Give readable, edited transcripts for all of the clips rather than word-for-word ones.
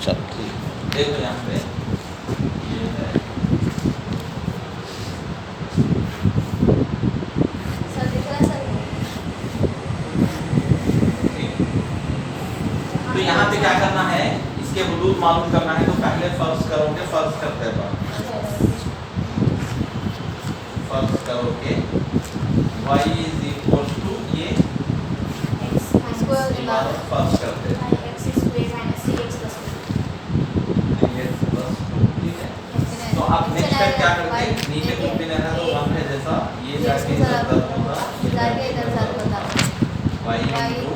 चल ठीक, देखो यहाँ पे ये है सर दिख रहा है सर? ठीक। तो यहाँ पे क्या करना है, इसके हुदूद मालूम करना है, तो पहले फर्ज करोगे, फर्ज करते हैं फर्ज करोगे y इज इक्वल टू ये इबारत फर्ज करते हैं ठीक है। तो अब नेक्स्ट स्टेप क्या करते हैं, नीचे कुछ भी नहीं है तो वन है जैसा ये जाके इधर दर्द होगा y इनटू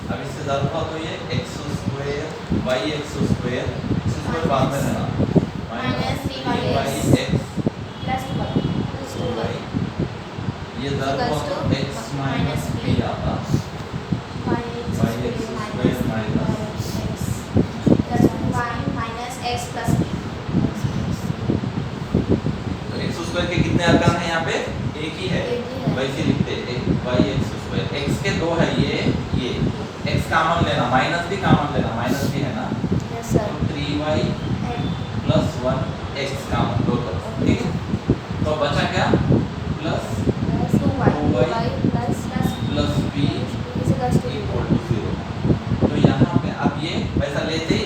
अब इससे ज़्यादा हुआ तो ये x square y x square बाद में रहना माइनस 3y ये ज़्यादा हुआ तो x माइनस b आता y x स्क्वायर माइनस तो x स्क्वायर के कितने अरकान हैं यहाँ पे, एक ही है, वैसे लिखते हैं y x स्क्वायर, x के दो है ये x कॉमन लेना, माइनस भी कॉमन लेना, माइनस भी है ना, तो 3y प्लस 1x कॉमन दो तरफ ठीक है। तो बचा क्या, plus 2y plus b equal to 0। तो यहाँ पे अब ये वैसा लेते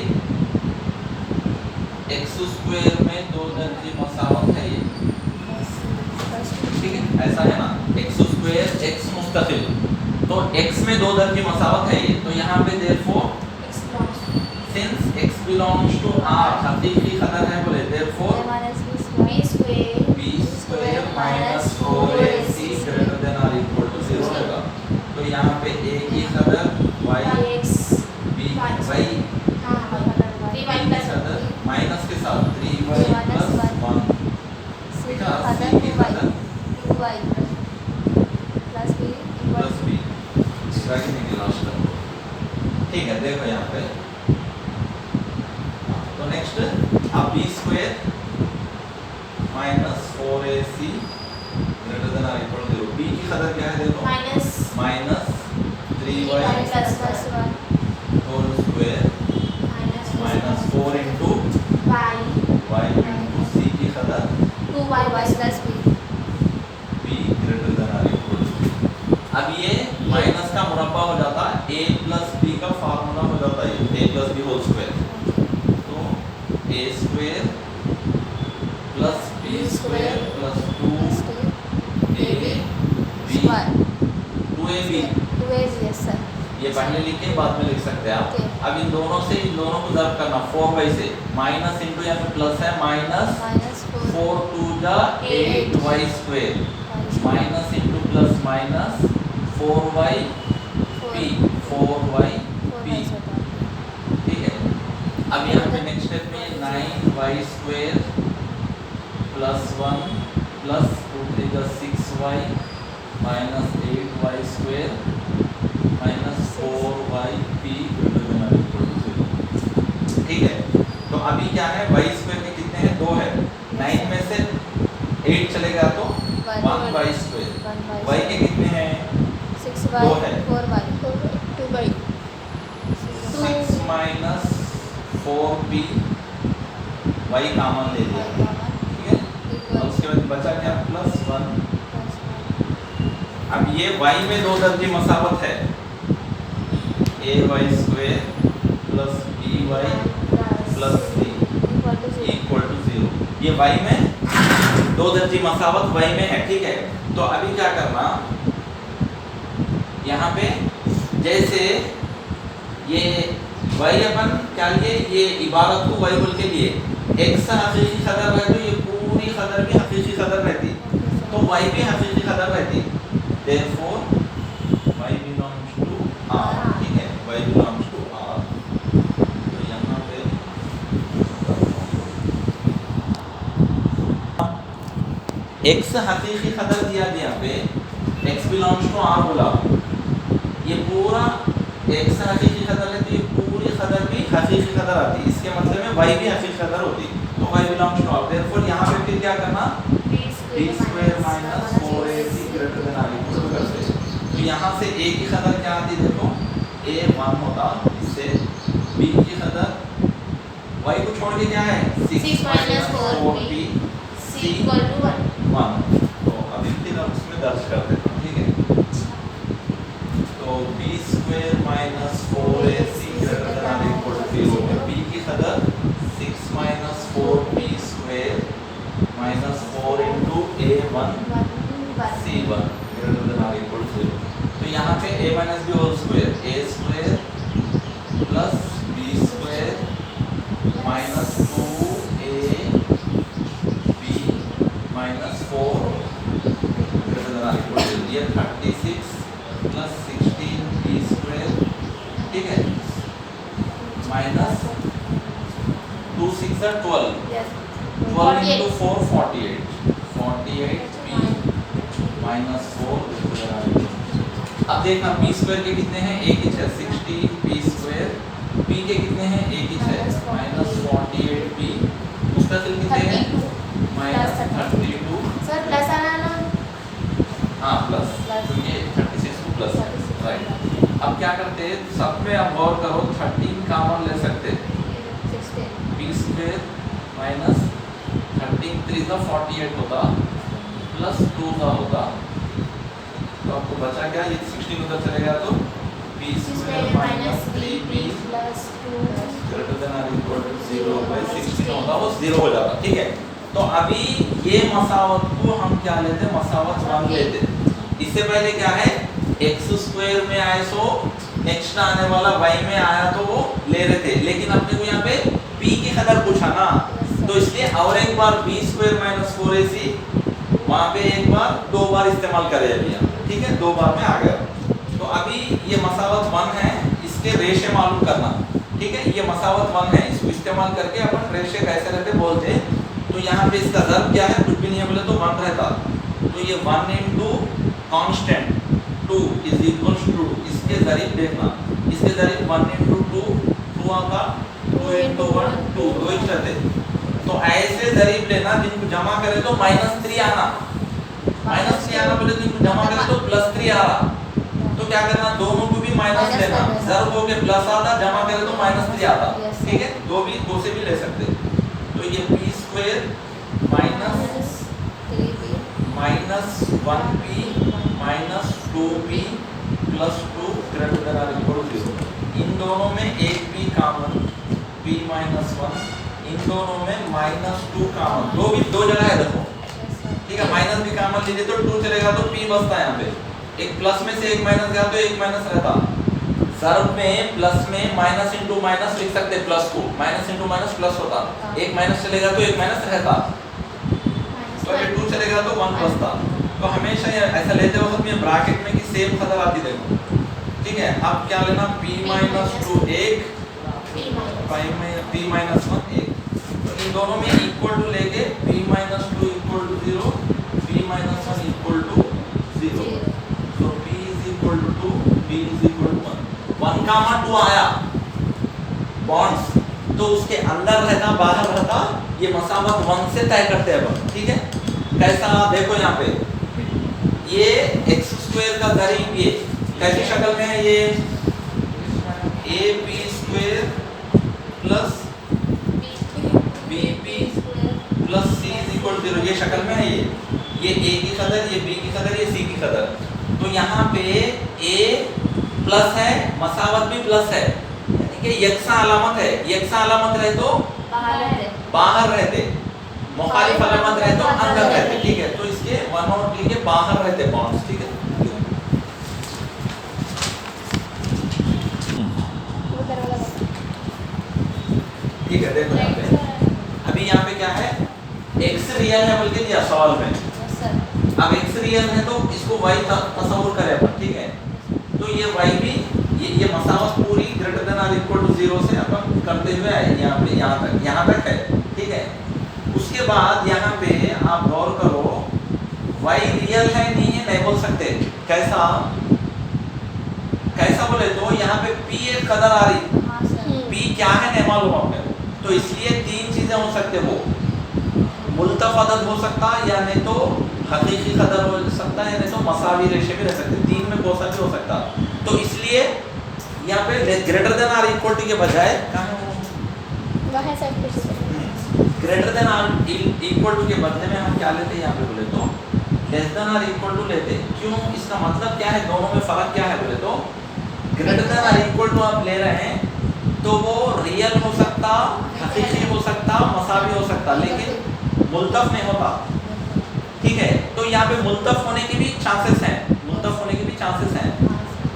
x स्क्वायर में दो दर्जे मसावत है ये ठीक है, ऐसा है ना, x स्क्वायर x मुस्तकिल, तो x में दो दर्जे मसावत है ये, तो यहाँ पे therefore since x belongs to R हकीकी खदर है बोले therefore b square minus 4ac greater than or equal to 0 होगा। तो यहाँ पे a की खदर y b y की खदर माइनस के साथ 3y प्लस 1 c की खदर प्लस b ठीक है। देखो यहाँ पे तो नेक्स्ट अब b square minus 4ac greater than और इक्वल टू 0, b की खदर क्या है देखो minus 3y whole square minus 4 into y into c की खदर b ग्रेटर देन और इक्वल टू। अब ये माइनस का मुरब्बा हो जाता है a प्लस b का फार्मूला हो जाता है a plus b whole square, तो a square plus b square plus 2ab ये पहले लिखे बाद में लिख सकते हैं आप। अब इन दोनों को ज़र्ब करना 4y से, माइनस इंटू यहाँ पे प्लस है माइनस 4 2 जा 8y square minus into plus minus 4y p ठीक है। अब यहाँ पे नेक्स्ट स्टेप में 9y स्क्वायर प्लस 1 प्लस 2 3 जा 6y minus 8y square minus 4y p ठीक है। तो अभी क्या है, y स्क्वायर में कितने हैं, 2 है, 9 में से 8 चलेगा तो 1y स्क्वायर, y के कितने हैं 2 है, 6 माइनस 4p y कॉमन ले लिया ठीक है। और उसके बाद बचा क्या प्लस 1। अब ये y में दो दर्जे मसावत है ay square plus by plus c equal to 0, ये y में दो दर्जे मसावत y में है ठीक है। तो अभी क्या करना, यहाँ पे जैसे ये y अपन क्या लिए, ये इबारत को y बोल के लिए x हकीकी खदर है तो ये पूरी खदर भी हकीकी खदर रहती, तो y भी हकीकी खदर रहती, therefore y belongs to R ठीक है, y belongs to R। तो यहाँ पे x हकीकी खदर दिया गया पे x belongs to R बोला, ये पूरा x हकीकी खदर है तो ये पूरी खदर भी हकीकी खदर आती, इसके मतलब में y भी हकीकी खदर होती, तो y belongs to R। therefore यहाँ पे फिर क्या करना, b square minus 4ac greater than और इक्वल टू करते हैं यहाँ से a की कदर क्या आती देखो, a 1 होता, इससे b की कदर y को छोड़ के क्या है 6 minus 4p c equal to 1. 1। तो अभी फिर हम उसमें दर्ज कर देते हैं, ठीक है। तो b square minus 4ac greater than और इक्वल टू 0 में b की कदर 6 minus 4p square minus 4 into a1 c1 greater than और इक्वल टू 0। तो यहाँ पे a minus b whole square a square plus b square minus 2ab minus 4 greater than और equal to 0। ये 36 plus 16b square, ठीक है, minus 2 6 are 12 Yes. 12 into 4 48 48b minus 4। अब देखना b स्क्वायर के कितने हैं, एक ही है 60b स्क्वायर, b के कितने हैं, एक ही है माइनस 48b, उसका सिर्फ कितने हैं 32 माइनस 32। सर प्लस आना ना, हाँ प्लस, तो ये 36 को प्लस, राइट। अब क्या करते हैं सब में, अब गौर करो 13 कॉमन ले सकते हैं, 16 b स्क्वायर माइनस 13 3 का 48 होता प्लस 2 का होता, तो आपको बचा क्या, ये 16 उधर चलेगा तो b square minus 3b plus 2 greater than और इक्वल टू 0 बाय 16 होता, वो 0 हो जाता, ठीक है। तो अभी ये मसावत को हम क्या लेते हैं, मसावत 1 लेते हैं। इससे पहले क्या है, x स्क्वायर में आए सो नेक्स्ट आने वाला y में आया तो वो ले रहे थे, लेकिन अपने को यहाँ पे p की कदर पूछा ना, तो इसलिए और एक बार b स्क्वायर माइनस 4ac वहाँ पे एक बार 2 बार इस्तेमाल करे अभी हम, ठीक है, 2 बार में आ गया। तो अभी ये मसावत 1 है, इसके रेशे मालूम करना, ठीक है, ये मसावत 1 है, इसको इस्तेमाल करके अपन रेशे कैसे रहते बोलते हैं। तो यहाँ पे इसका ज़र्ब क्या है, कुछ भी नहीं है बोले तो 1 रहता, तो ये 1 into constant 2 is equal to, इसके ज़रिए देखना, इसके ज़रिए 1 इंटू 2 आता, 2 इंटू 1 2 दो ही रहते। तो ऐसे ज़रिए लेना, जिनको जमा करे तो -3 आना, -3 आना बोले तो इनको जमा करे तो +3 आ रहा, तो क्या करना, दोनों को भी माइनस लेना, ज़र्ब हो के प्लस आता, जमा करे तो -3 आता, ठीक है, दो से भी ले सकते। तो ये p square minus 1p minus 2p plus 2 greater than और इक्वल टू 0। इन दोनों में एक p कॉमन, p माइनस 1, इन दोनों में -2 कॉमन, दो जगह है देखो, ठीक है, माइनस भी कॉमन लीजिए तो 2 चलेगा तो p बचता है यहाँ पे, एक प्लस में से एक माइनस गया तो एक माइनस रहता। ज़र्ब में प्लस में माइनस इंटू माइनस लिख सकते प्लस को, माइनस इंटू माइनस प्लस होता, एक माइनस चलेगा तो एक माइनस रहता, तो अगर 2 चलेगा तो 1 बचता। तो हमेशा ऐसा लेते वक्त में ब्रैकेट में कि सेम कदर आती देखो, ठीक है। अब क्या लेना, p माइनस 2 1 p माइनस 1 1, तो इन दोनों में इक्वल टू लेके p minus 2 equal to 0, p minus 1 equal to 0, तो p is equal to 2, p is equal to 1 comma 2 आया बॉन्ड्स, तो उसके अंदर रहता बाहर रहता, ये मसावत 1 से तय करते हैं, ठीक है। कैसा देखो यहाँ पे, ये x स्क्वायर का ज़रिए ये कैसी शक्ल में है, ये ab square plus bp plus c is equal to 0, ये शक्ल में है, ये a की कदर, ये b की कदर, ये c की कदर। तो यहाँ पे a प्लस है, मसावत भी प्लस है, ठीक है, यकसा अलामत है, यकसा अलामत रहे तो बाहर रहते, मुखालिफ अलामत रहे तो अंदर रहते, ठीक है। तो इसके 1 और 3 के बाहर रहते बॉन्ड्स, ठीक है। ठीक है, देखो यहाँ पे, अभी यहाँ पे क्या है, x रियल है बल्कि दिया सवाल में, अब x रियल है तो इसको y तस्वुर करें अपन, ठीक है। तो ये y भी ये मसावत पूरी ग्रेटर देन और इक्वल टू 0 से अपन करते हुए आए यहाँ पे, यहाँ तक है, ठीक है। उसके बाद यहाँ पे आप गौर करो, y रियल है नहीं बोल सकते, कैसा बोले तो यहाँ पे p एक कदर आ रही, p क्या है नहीं मालूम आपने, तो इसलिए 3 चीजें हो सकते, वो मुल्तफ अदद हो सकता, या नहीं तो हकीकी कदर हो सकता है, नहीं तो मसावी रेशे भी रह सकते, तीन में कोई सा भी हो सकता। तो इसलिए यहाँ पे greater than or equal to के बजाय वहाँ सब कुछ greater than or equal to के बदले में हम क्या लेते हैं यहाँ पे बोले तो less than or equal to लेते। क्यों, इसका मतलब क्या है, दोनों में फर्क क्या है बोले तो greater than or equal to आप ले रहे हैं तो वो रियल हो सकता, हकीकी हो सकता, मसावी हो सकता, लेकिन मुल्तफ नहीं होता। ठीक है, तो यहाँ पे मुल्तफ होने की भी चांसेस हैं, मुल्तफ होने की भी चांसेस हैं।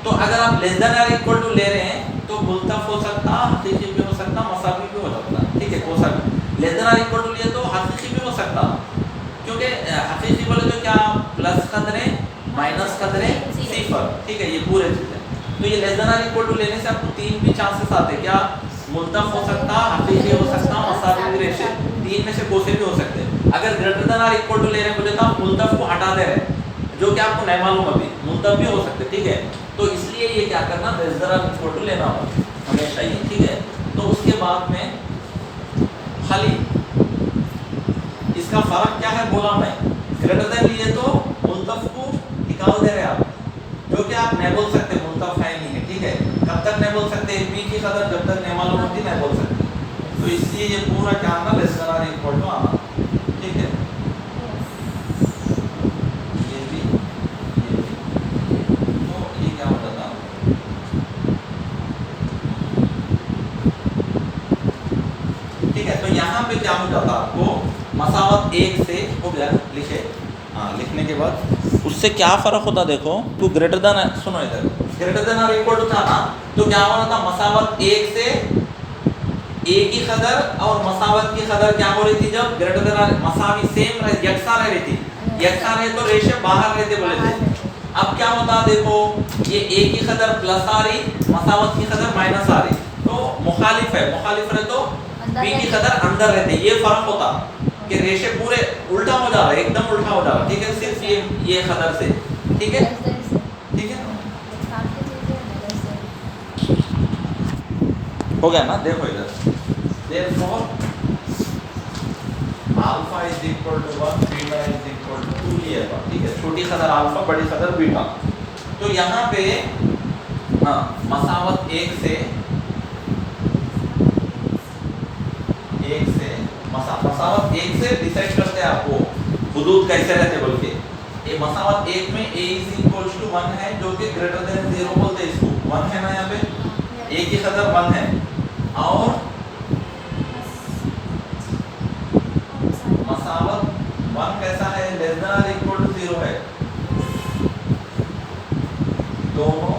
तो अगर आप less than or equal to ले रहे हैं तो मुल्तफ हो सकता, हकीकी भी हो सकता, मसावी भी हो सकता। ठीक है, कोई सा भी less than or equal to लिए तो हकीकी भी हो सकता, क्योंकि हकीकी बोले तो क्या प्लस कदरे माइनस कदरे सिफर। ठीक है, ये पूरे चीज़ है। तो ये less than or equal to लेने से आपको तीन भी चांसेस आते हैं, क्या मुल्तफ हो सकता, हकीकी हो सकता, मसावी भी रेशे, तीन में से कोई से भी हो सकते हैं। अगर greater than or equal to ले रहे हैं बोले तो आप मुल्तफ को हटा दे रहे हैं, जो कि आपको नहीं मालूम अभी, मुल्तफ भी हो सकते। ठीक है, तो इसलिए ये क्या करना, less than or equal to लेना होगा हमेशा ये। ठीक है, तो उसके बाद में खाली इसका फर्क क्या है बोला मैं, ग्रेटर देन लिए तो मुल्तफ को निकाल दे रहे हैं आप, जो कि आप नहीं बोल सकते मुल्तफ है नहीं है। ठीक है, कब तक नहीं बोल सकते, पी की कदर जब तक नहीं मालूम होती नहीं बोल सकते। तो इसलिए ये पूरा क्या आना, less than or equal to आना। ठीक है, ये भी तो ये क्या होता था, ठीक है। तो यहाँ पे क्या हो जाता आपको, मसावत एक से हो गया, लिखे, हाँ लिखने के बाद उससे क्या फ़र्क होता देखो, तो ग्रेटर देन, सुनो इधर, ग्रेटर देन और इक्वल टू था ना, तो क्या हो रहा था, मसावत एक से ए की कदर और मसावत की कदर क्या हो रही थी, जब ग्रेटर देन और मसावी सेम यकसा रह रही थी, यकसा रहे तो रेशे बाहर रहते बोले थे। अब क्या होता देखो, ये ए की कदर प्लस आ रही, मसावत की कदर माइनस आ रही, तो मुखालिफ है, मुखालिफ रहे तो बी की कदर अंदर रहते, ये फर्क होता कि रेशे पूरे उल्टा हो जा रहा है, एकदम उल्टा हो जा रहा है। ठीक है, सिर्फ ये कदर से। ठीक है, ठीक है, हो गया ना, देखो इधर, therefore alpha is equal to 1, beta is equal to 2 लिएगा। ठीक है, छोटी कदर अल्फा, बड़ी कदर बीटा। तो यहाँ पे हाँ, मसावत एक से मसावत एक से डिसाइड करते हैं आपको हुदूद कैसे रहते बोल के। ये मसावत एक में a इज इक्वल टू 1 है, जो कि ग्रेटर देन 0 बोलते हैं इसको, 1 है ना यहाँ पे, a की कदर 1 है, और मसावत 1 कैसा है, लेस देन और इक्वल टू 0 है। दोनों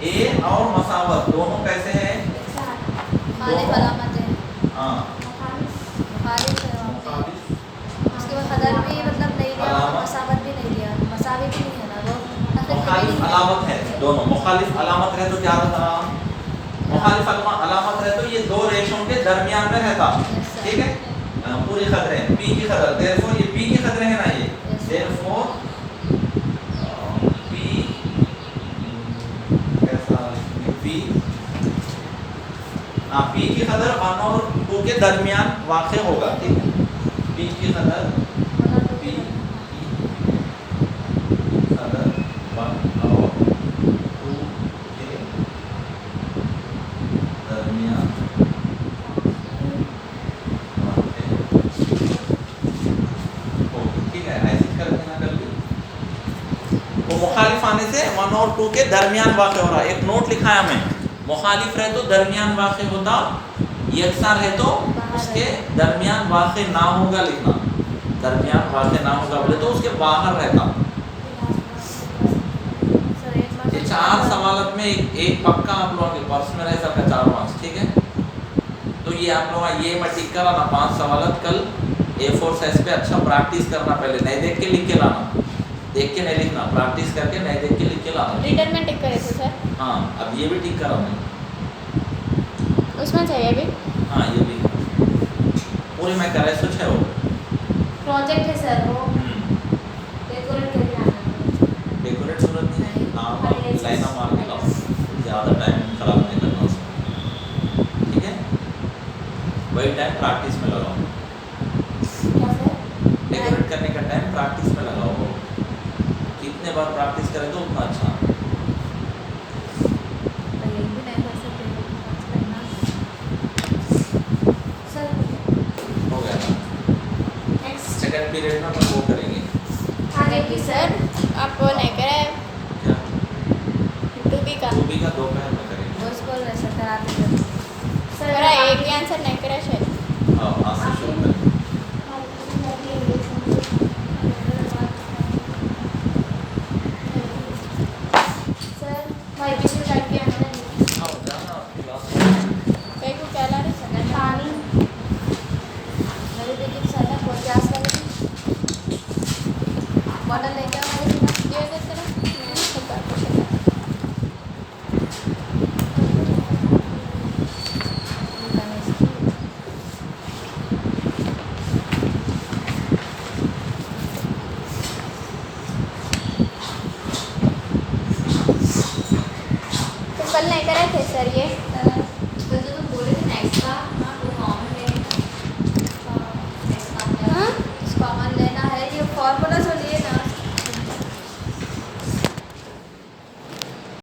a और मसावत दोनों कैसे हैं, हाँ उसके बाद कदर भी मतलब नहीं लिया, मसावत भी नहीं लिया, मसावी भी नहीं है ना, वो मुखालिफ अलामत है, दोनों मुखालिफ अलामत है तो क्या रहता, मुखालिफ अलामत है तो ये दो रेशों के दरमियान में रहता। ठीक है, पूरी कदरें पी की कदर, देयरफॉर ये पी की कदरें है ना, ये देयरफॉर पी कैसा पी, हाँ पी की कदर 1 और 2 के दरमियान वाक़ होगा। ठीक है, पी की कदर पी की कदर 1 और 2 के दरमियान ठीक है, ऐसे कर देना कर ली। वो मुखालिफ आने से 1 और 2 के दरमियान वाक़ हो रहा है। एक नोट लिखा है हमें, मुखालिफ रहे तो दरमियान वाक़ होता, यकसा रहे तो उसके दरमियान वाक़ ना होगा लिखना, दरमियान वाक़ ना होगा बोले तो उसके बाहर रहता। ये 4 सवालत में एक पक्का आप लोगों के पर्स में रह सकता 4 मार्क्स। ठीक है, तो ये आप लोग ये मैं टिक कराना 5 सवालत कल A4 साइज पे अच्छा प्रैक्टिस करना, पहले नहीं देख के लिख के लाना, देख के नहीं लिखना, प्रैक्टिस करके नहीं देख के लिख के लाना। रिटर्न में टिक करे थे सर, हाँ अब ये भी टिक करा मैं, उसमें चाहिए भी, हाँ ये भी पूरी मैं करे सोच है वो प्रोजेक्ट है सर, वो डेकोरेट करके आना, डेकोरेट जरूरत नहीं, हाँ लाइन मार के लाओ, ज़्यादा टाइम खराब नहीं करना उसमें। ठीक है, वही टाइम प्रैक्टिस में लगाओ, क्या सर, डेकोरेट करने का टाइम प्रैक्टिस में लगाओ। जितने बार प्रैक्टिस करें तो उतना अच्छा। तो यही भी नहीं कर सकते करना। सर हो गया ना। नेक्स्ट सेकंड पीरियड में अपन वो करेंगे। आगे की सर आप नहीं करे क्या? टू बी का 2B का दोपहर में करेंगे। वो स्कूल वैसे कराते थे। करा एक भी आंसर नहीं करा शायद। हाँ, आज से शुरू करें। सर भाई पीछे करके आना है हाँ, जाना आपकी क्लास में। कहीं को क्या ला रहे सर पानी मेरे बेटे की सर बहुत प्यास लगी थी। बॉटल लेके आओ मेरे लिए। ये देते ना मैं सब बात कर सकता तुम कल नहीं करे थे सर ये तो जो तुम बोले थे नेक्स्ट का